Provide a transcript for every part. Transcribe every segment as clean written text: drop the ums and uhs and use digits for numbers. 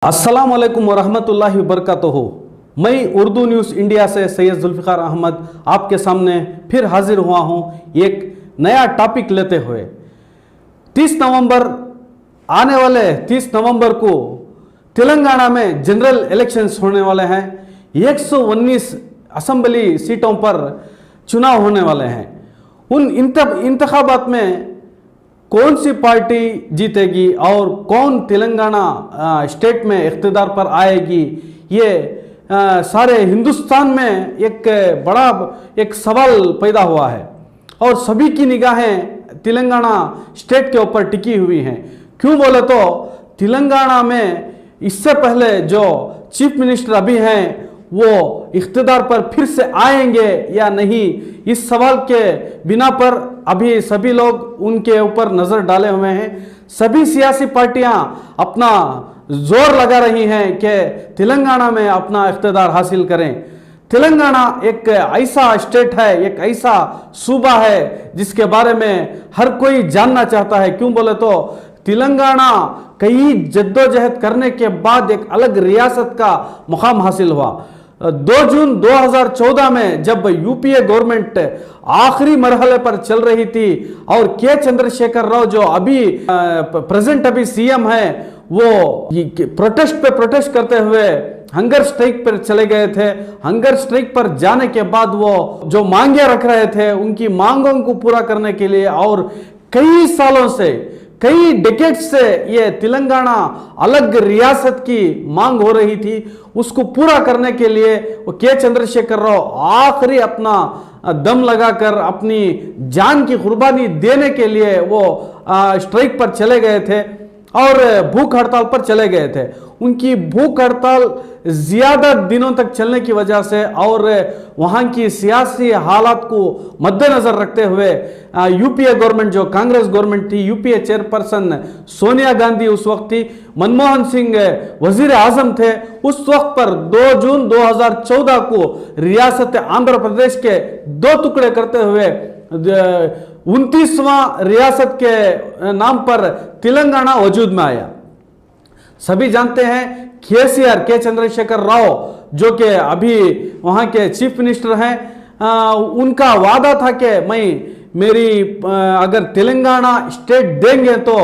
अस्सलाम वालेकुम वरहमतुल्लाहि वबरकातुहू। मैं उर्दू न्यूज़ इंडिया से सैयद जुल्फ़िकार अहमद आपके सामने फिर हाजिर हुआ हूं एक नया टॉपिक लेते हुए। 30 नवंबर आने वाले 30 नवंबर को तेलंगाना में जनरल इलेक्शंस होने वाले हैं। 119 असेंबली सीटों पर चुनाव होने वाले हैं। उन इंतखाबात में कौन सी पार्टी जीतेगी और कौन तेलंगाना स्टेट में इख्तिदार पर आएगी, ये सारे हिंदुस्तान में एक बड़ा एक सवाल पैदा हुआ है और सभी की निगाहें तेलंगाना स्टेट के ऊपर टिकी हुई हैं। क्यों बोले तो तेलंगाना में इससे पहले जो चीफ मिनिस्टर अभी हैं वो इख्तिदार पर फिर से आएंगे या नहीं, इस सवाल के बिना पर अभी सभी लोग उनके ऊपर नज़र डाले हुए हैं। सभी सियासी पार्टियां अपना जोर लगा रही हैं कि तेलंगाना में अपना इख्तिदार हासिल करें। तेलंगाना एक ऐसा स्टेट है, एक ऐसा सूबा है जिसके बारे में हर कोई जानना चाहता है। क्यों बोले तो तेलंगाना कई जद्दोजहद करने के बाद एक अलग रियासत का मुकाम हासिल हुआ। 2 जून 2014 में जब यूपीए गवर्नमेंट आखिरी मरहले पर चल रही थी और के चंद्रशेखर राव जो अभी प्रेजेंट अभी सीएम है, वो प्रोटेस्ट पे प्रोटेस्ट करते हुए हंगर स्ट्राइक पर चले गए थे। हंगर स्ट्राइक पर जाने के बाद वो जो मांगे रख रहे थे उनकी मांगों को पूरा करने के लिए और कई सालों से कई डिकेड से ये तेलंगाना अलग रियासत की मांग हो रही थी, उसको पूरा करने के लिए वो के चंद्रशेखर राव आखिरी अपना दम लगाकर अपनी जान की कुर्बानी देने के लिए वो स्ट्राइक पर चले गए थे और भूख हड़ताल पर चले गए थे। उनकी भूख हड़ताल ज़्यादा दिनों तक चलने की वजह से और वहाँ की सियासी हालात को मद्देनज़र रखते हुए यूपीए गवर्नमेंट जो कांग्रेस गवर्नमेंट थी, यूपीए चेयरपर्सन सोनिया गांधी उस वक्त थी, मनमोहन सिंह वजीर आजम थे, उस वक्त पर 2 जून 2014 को रियासत आंध्र प्रदेश के 2 टुकड़े करते हुए 29वां रियासत के नाम पर तेलंगाना वजूद में आया। सभी जानते हैं केसीआर के चंद्रशेखर राव जो कि अभी वहाँ के चीफ मिनिस्टर हैं, उनका वादा था कि मेरी अगर तेलंगाना स्टेट देंगे तो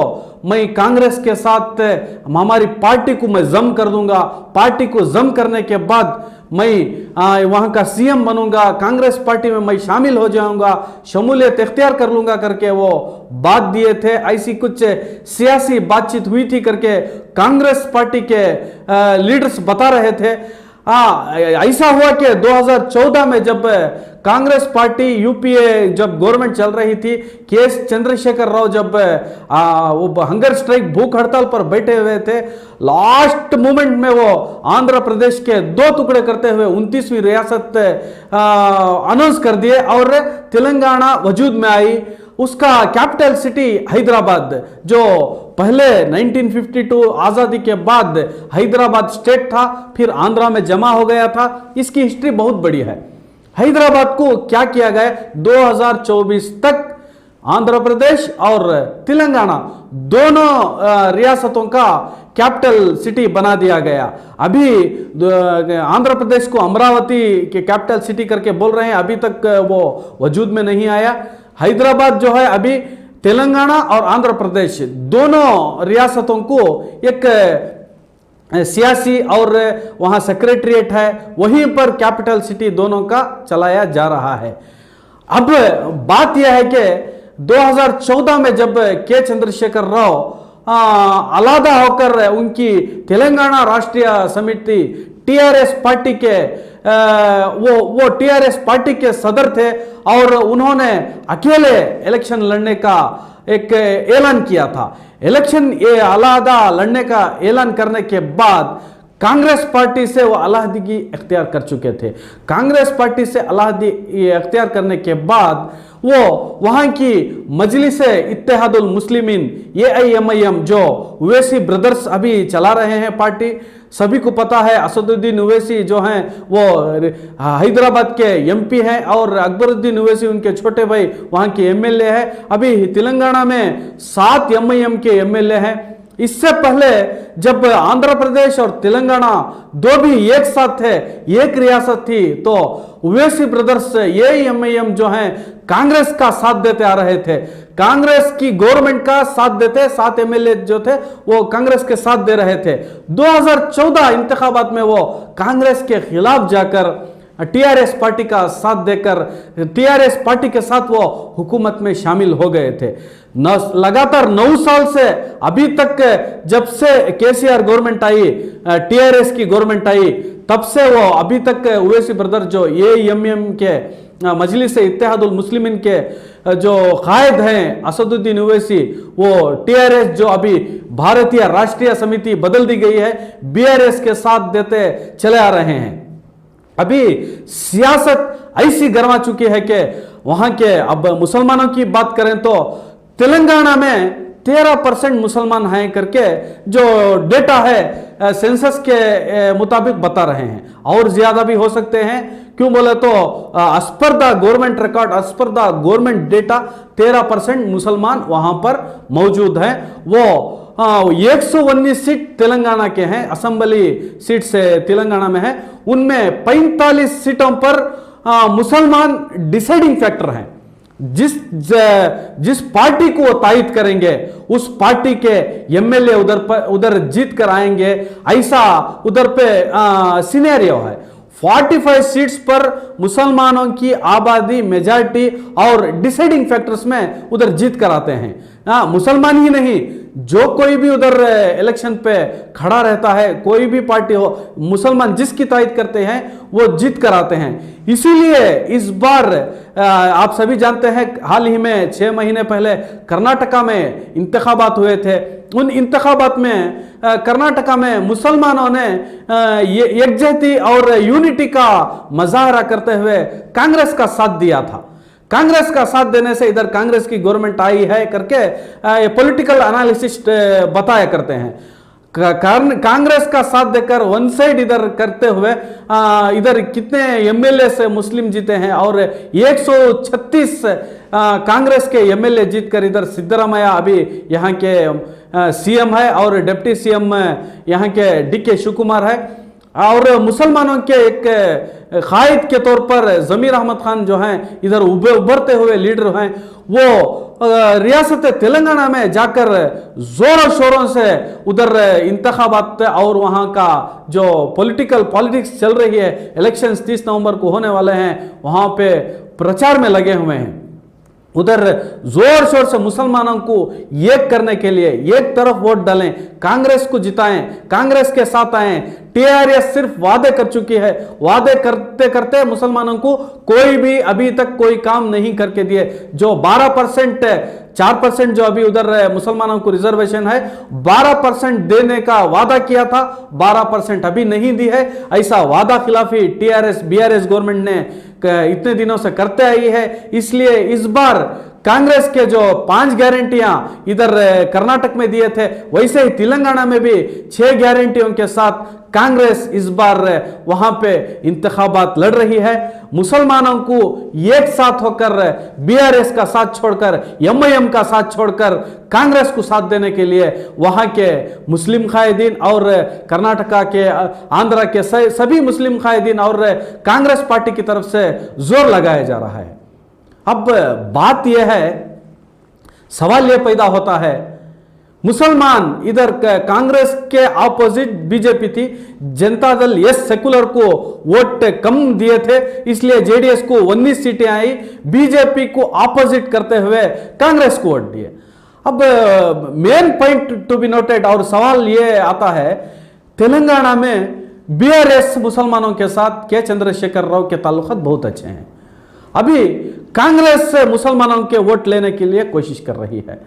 मैं कांग्रेस के साथ हमारी पार्टी को मैं जम कर दूंगा, पार्टी को जम करने के बाद मैं वहाँ का सीएम बनूंगा, कांग्रेस पार्टी में मैं शामिल हो जाऊंगा, शमूलियत इख्तियार कर लूंगा करके वो बात दिए थे। ऐसी कुछ सियासी बातचीत हुई थी करके कांग्रेस पार्टी के लीडर्स बता रहे थे। ऐसा हुआ कि 2014 में जब कांग्रेस पार्टी यूपीए जब गवर्नमेंट चल रही थी, के चंद्रशेखर राव जब वो हंगर स्ट्राइक भूख हड़ताल पर बैठे हुए थे, लास्ट मोमेंट में वो आंध्र प्रदेश के 2 टुकड़े करते हुए 29वीं रियासत अनाउंस कर दिए और तेलंगाना वजूद में आई। उसका कैपिटल सिटी हैदराबाद जो पहले 1952 आज़ादी के बाद हैदराबाद स्टेट था, फिर आंध्रा में जमा हो गया था। इसकी हिस्ट्री बहुत बड़ी है। हैदराबाद को क्या किया गया, 2024 तक आंध्र प्रदेश और तेलंगाना दोनों रियासतों का कैपिटल सिटी बना दिया गया। अभी आंध्र प्रदेश को अमरावती के कैपिटल सिटी करके बोल रहे हैं, अभी तक वो वजूद में नहीं आया। हैदराबाद जो है अभी तेलंगाना और आंध्र प्रदेश दोनों रियासतों को एक सियासी और वहाँ सेक्रेटरीट है, वहीं पर कैपिटल सिटी दोनों का चलाया जा रहा है। अब बात यह है कि 2014 में जब के चंद्रशेखर राव अलहदा होकर उनकी तेलंगाना राष्ट्रीय समिति टीआरएस पार्टी के वो टीआरएस पार्टी के सदर थे और उन्होंने अकेले इलेक्शन लड़ने का एक ऐलान किया था। इलेक्शन अलहदा लड़ने का ऐलान करने के बाद कांग्रेस पार्टी से वो अलहदगी इख्तियार कर चुके थे। कांग्रेस पार्टी से अलहदगी इख्तियार करने के बाद वो वहाँ की मजलिस इत्तेहादुल मुस्लिमीन AIMIM जो ओवैसी ब्रदर्स अभी चला रहे हैं पार्टी, सभी को पता है असदुद्दीन ओवैसी जो हैं वो हैदराबाद के MP हैं और अकबरुद्दीन ओवैसी उनके छोटे भाई वहाँ के MLA है। अभी तेलंगाना में 7 MIM के MLA हैं इससे पहले जब आंध्र प्रदेश और तेलंगाना दो भी एक साथ थे, एक रियासत थी, तो ओवैसी ब्रदर्स एआईएमआईएम जो हैं कांग्रेस का साथ देते आ रहे थे, कांग्रेस की गवर्नमेंट का साथ देते, 7 एमएलए जो थे वो कांग्रेस के साथ दे रहे थे। 2014 इंतखाबात में वो कांग्रेस के खिलाफ जाकर टीआरएस पार्टी का साथ देकर टीआरएस पार्टी के साथ वो हुकूमत में शामिल हो गए थे। लगातार 9 साल से अभी तक, जब से केसीआर गवर्नमेंट आई, टीआरएस की गवर्नमेंट आई, तब से वो अभी तक ओवैसी ब्रदर जो एआईएमआईएम के मजलिस इत्तेहादुल मुस्लिमीन के जो कायद हैं असदुद्दीन ओवैसी, वो टीआरएस जो अभी भारतीय राष्ट्रीय समिति बदल दी गई है, बीआरएस के साथ देते चले आ रहे हैं। अभी सियासत ऐसी गरमा चुकी है कि वहां के, अब मुसलमानों की बात करें तो तेलंगाना में 13% मुसलमान हैं करके जो डेटा है सेंसस के मुताबिक बता रहे हैं, और ज्यादा भी हो सकते हैं। क्यों बोले तो as per the government record, as per the government data 13% मुसलमान वहां पर मौजूद हैं। वो 119 सीट तेलंगाना के हैं, असेंबली सीट से तेलंगाना में है, उनमें 45 सीटों पर मुसलमान डिसाइडिंग फैक्टर हैं। जिस पार्टी को वो तायद करेंगे उस पार्टी के एमएलए उधर जीत कर आएंगे, ऐसा उधर पे सिनेरियो है। 45 सीट्स पर मुसलमानों की आबादी मेजॉरिटी और डिसाइडिंग फैक्टर्स में उधर जीत कर आते हैं। मुसलमान ही नहीं, जो कोई भी उधर इलेक्शन पे खड़ा रहता है, कोई भी पार्टी हो, मुसलमान जिसकी तायद करते हैं वो जीत कर आते हैं। इसीलिए इस बार आप सभी जानते हैं, हाल ही में 6 महीने पहले कर्नाटका में इंतखाबात हुए थे। उन इंतखाबात में कर्नाटका में मुसलमानों ने यकजहती और यूनिटी का मुजाहरा करते हुए कांग्रेस का साथ दिया था। कांग्रेस का साथ देने से इधर कांग्रेस की गवर्नमेंट आई है करके पॉलिटिकल एनालिसिस्ट बताया करते हैं। कांग्रेस का साथ देकर वन साइड इधर करते हुए इधर कितने एमएलए से मुस्लिम जीते हैं, और 136 कांग्रेस के एमएलए जीतकर इधर सिद्धरामैया अभी यहाँ के सीएम है, और डिप्टी सीएम यहाँ के डीके शिवकुमार है। और मुसलमानों के एक कायद के तौर पर जमीर अहमद खान जो हैं इधर उभरते हुए लीडर हैं, वो रियासत तेलंगाना में जाकर जोरों शोरों से उधर इंतखाबात और वहाँ का जो पॉलिटिक्स चल रही है, इलेक्शंस 30 नवंबर को होने वाले हैं, वहाँ पे प्रचार में लगे हुए हैं। उधर जोर शोर से मुसलमानों को एक करने के लिए एक तरफ वोट डालें, कांग्रेस को जिताएं, कांग्रेस के साथ आएं। टीआरएस सिर्फ वादे कर चुकी है, वादे करते करते मुसलमानों को कोई भी अभी तक कोई काम नहीं करके दिए। जो 12% 4% जो अभी उधर मुसलमानों को रिजर्वेशन है, 12% देने का वादा किया था, 12% अभी नहीं दी है। ऐसा वादा खिलाफी टीआरएस बीआरएस गवर्नमेंट ने इतने दिनों से करते आई है। इसलिए इस बार कांग्रेस के जो 5 गारंटियां इधर कर्नाटक में दिए थे, वैसे ही तेलंगाना में भी 6 गारंटियों के साथ कांग्रेस इस बार वहां पे इंतखाबात लड़ रही है। मुसलमानों को एक साथ होकर बीआरएस का साथ छोड़कर, एमआईएम का साथ छोड़कर कांग्रेस को साथ देने के लिए वहां के मुस्लिम कायदीन और कर्नाटका के, आंध्रा के सभी मुस्लिम कायदीन और कांग्रेस पार्टी की तरफ से जोर लगाया जा रहा है। अब बात यह है, सवाल यह पैदा होता है, मुसलमान इधर कांग्रेस के ऑपोजिट बीजेपी थी, जनता दल यस सेकुलर को वोट कम दिए थे, इसलिए जेडीएस को 19 सीटें आई, बीजेपी को ऑपोजिट करते हुए कांग्रेस को वोट दिए। अब main point to be noted, और सवाल यह आता है, तेलंगाना में बीआरएस मुसलमानों के साथ के चंद्रशेखर राव के ताल्लुकात बहुत अच्छे हैं। अभी कांग्रेस मुसलमानों के वोट लेने के लिए कोशिश कर रही है।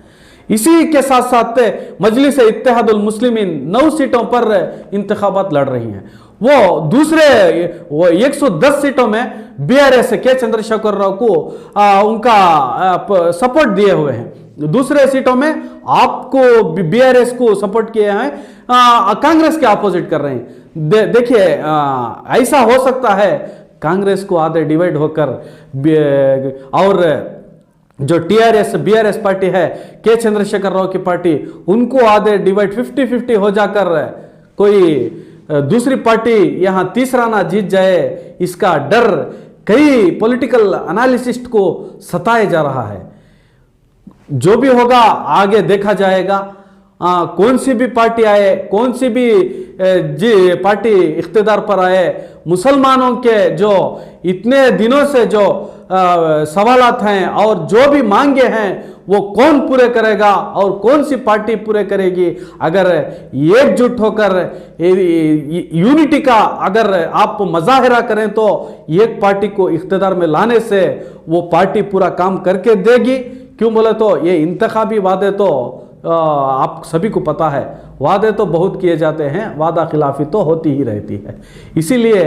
इसी के साथ साथ मजलिस इत्तेहादुल मुस्लिमीन 9 सीटों पर इंतखाबात लड़ रही हैं। वो दूसरे 110 सीटों में बीआरएस के चंद्रशेखर राव को उनका सपोर्ट दिए हुए हैं। दूसरे सीटों में आपको बीआरएस को सपोर्ट किए हैं, कांग्रेस के अपोजिट कर रहे हैं। देखिए ऐसा हो सकता है कांग्रेस को आधे डिवाइड होकर और जो टीआरएस बीआरएस पार्टी है, के चंद्रशेखर राव की पार्टी, उनको आधे डिवाइड 50-50 हो जाकर कोई दूसरी पार्टी यहां तीसरा ना जीत जाए, इसका डर कई पॉलिटिकल एनालिसिस्ट को सताए जा रहा है। जो भी होगा आगे देखा जाएगा। कौन सी भी पार्टी आए, कौन सी भी पार्टी इख्तिदार पर आए, मुसलमानों के जो इतने दिनों से जो सवालात हैं और जो भी मांगे हैं वो कौन पूरे करेगा और कौन सी पार्टी पूरे करेगी। अगर एकजुट होकर यूनिटी का अगर आप मुजाहिरा करें तो एक पार्टी को इख्तिदार में लाने से वो पार्टी पूरा काम करके देगी। क्यों बोले तो ये इंतखाबी वादे तो आप सभी को पता है, वादे तो बहुत किए जाते हैं, वादा खिलाफी तो होती ही रहती है। इसीलिए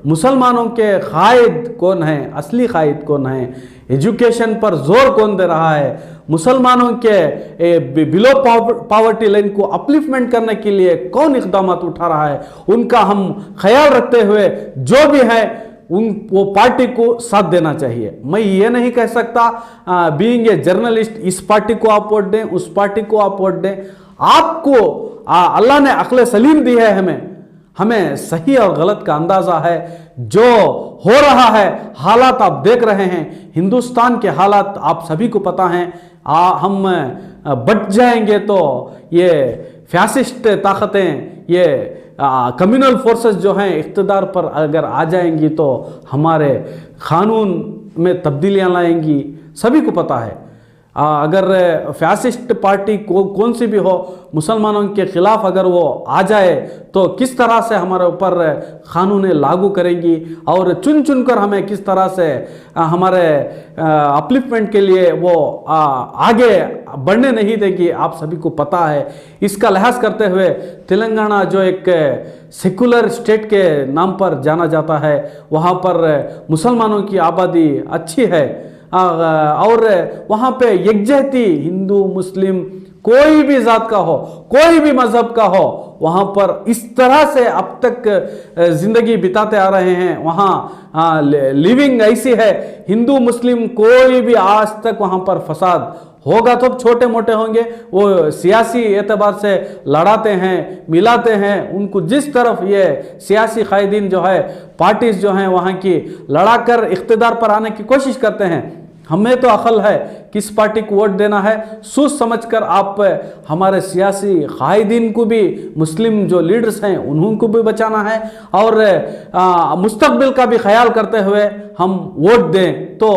मुसलमानों के कायद कौन है, असली कायद कौन है, एजुकेशन पर जोर कौन दे रहा है, मुसलमानों के बिलो पॉवर्टी लाइन को अपलिफ्टमेंट करने के लिए कौन इकदाम उठा रहा है, उनका हम ख्याल रखते हुए जो भी है वो पार्टी को साथ देना चाहिए। मैं ये नहीं कह सकता बीइंग ए जर्नलिस्ट इस पार्टी को आप वोट दें, उस पार्टी को आप वोट दें। आपको अल्लाह ने अक्ल सलीम दी है, हमें सही और गलत का अंदाजा है। जो हो रहा है हालात आप देख रहे हैं, हिंदुस्तान के हालात आप सभी को पता हैं। हम बच जाएंगे तो ये फैसिस्ट ताकतें, ये कम्युनल फोर्सेस जो हैं इख्तिदार पर अगर आ जाएंगी तो हमारे कानून में तब्दीलियां लाएंगी, सभी को पता है। अगर फैसिस्ट पार्टी को कौन सी भी हो, मुसलमानों के खिलाफ अगर वो आ जाए तो किस तरह से हमारे ऊपर कानून लागू करेंगी और चुन चुन कर हमें किस तरह से हमारे अपलिफ्टमेंट के लिए वो आगे बढ़ने नहीं देगी, आप सभी को पता है। इसका लिहाज करते हुए तेलंगाना जो एक सेकुलर स्टेट के नाम पर जाना जाता है, वहाँ पर मुसलमानों की आबादी अच्छी है और वहाँ पे यकजहती हिंदू मुस्लिम कोई भी जात का हो, कोई भी मजहब का हो, वहाँ पर इस तरह से अब तक जिंदगी बिताते आ रहे हैं। वहाँ लिविंग ऐसी है, हिंदू मुस्लिम कोई भी आज तक वहाँ पर फसाद होगा तो छोटे मोटे होंगे, वो सियासी एतबार से लड़ाते हैं, मिलाते हैं। उनको जिस तरफ ये सियासी कायदीन जो है, पार्टीज जो हैं वहाँ की लड़ाकर इख्तिदार पर आने की कोशिश करते हैं। हमें तो अकल है किस पार्टी को वोट देना है, सोच समझकर आप हमारे सियासी कायदीन को भी, मुस्लिम जो लीडर्स हैं उनको भी बचाना है और मुस्तकबिल का भी ख्याल करते हुए हम वोट दें तो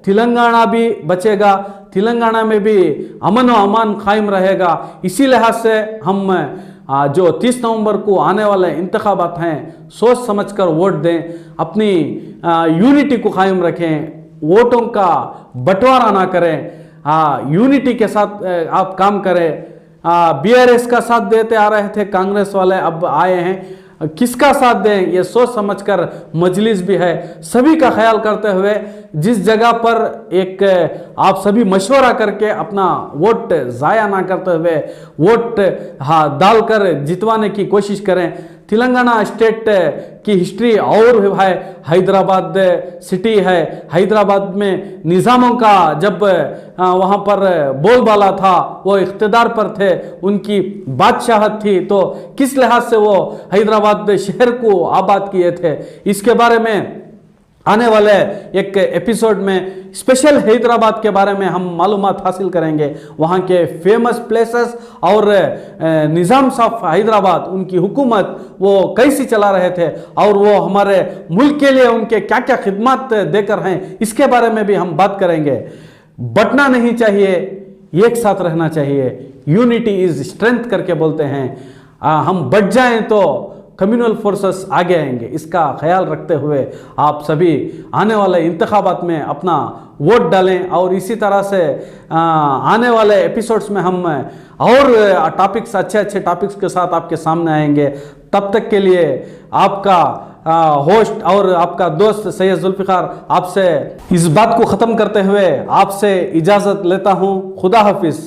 तेलंगाना भी बचेगा, तेलंगाना में भी अमन व अमान कायम रहेगा। इसी लिहाज से हम जो 30 नवंबर को आने वाले इंतखाबात हैं सोच समझकर वोट दें, अपनी यूनिटी को कायम रखें, वोटों का बंटवारा ना करें, यूनिटी के साथ आप काम करें। बीआरएस का साथ देते आ रहे थे कांग्रेस वाले, अब आए हैं, किसका साथ दें ये सोच समझकर मजलिस भी है, सभी का ख्याल करते हुए जिस जगह पर एक आप सभी मशवरा करके अपना वोट ज़ाया ना करते हुए वोट डालकर जितवाने की कोशिश करें। तेलंगाना स्टेट की हिस्ट्री और है, हैदराबाद सिटी है, हैदराबाद में निज़ामों का जब वहाँ पर बोलबाला था, वो इख्तिदार पर थे, उनकी बादशाहत थी, तो किस लिहाज से वो हैदराबाद शहर को आबाद किए थे, इसके बारे में आने वाले एक एपिसोड में स्पेशल हैदराबाद के बारे में हम मालूमात हासिल करेंगे। वहाँ के फेमस प्लेसेस और निज़ाम साहब हैदराबाद, उनकी हुकूमत वो कैसी चला रहे थे और वो हमारे मुल्क के लिए उनके क्या क्या खिदमत देकर हैं, इसके बारे में भी हम बात करेंगे। बटना नहीं चाहिए, एक साथ रहना चाहिए, यूनिटी इज स्ट्रेंथ करके बोलते हैं। हम बट जाएं तो कम्युनल फोर्सेस आगे आएंगे, इसका ख्याल रखते हुए आप सभी आने वाले इंतखाबात में अपना वोट डालें और इसी तरह से आने वाले एपिसोड्स में हम और टॉपिक्स, अच्छे अच्छे टॉपिक्स के साथ आपके सामने आएंगे। तब तक के लिए आपका होस्ट और आपका दोस्त सैयद जुल्फ़िकार आपसे इस बात को ख़त्म करते हुए आपसे इजाज़त लेता हूँ। खुदा हाफिज़।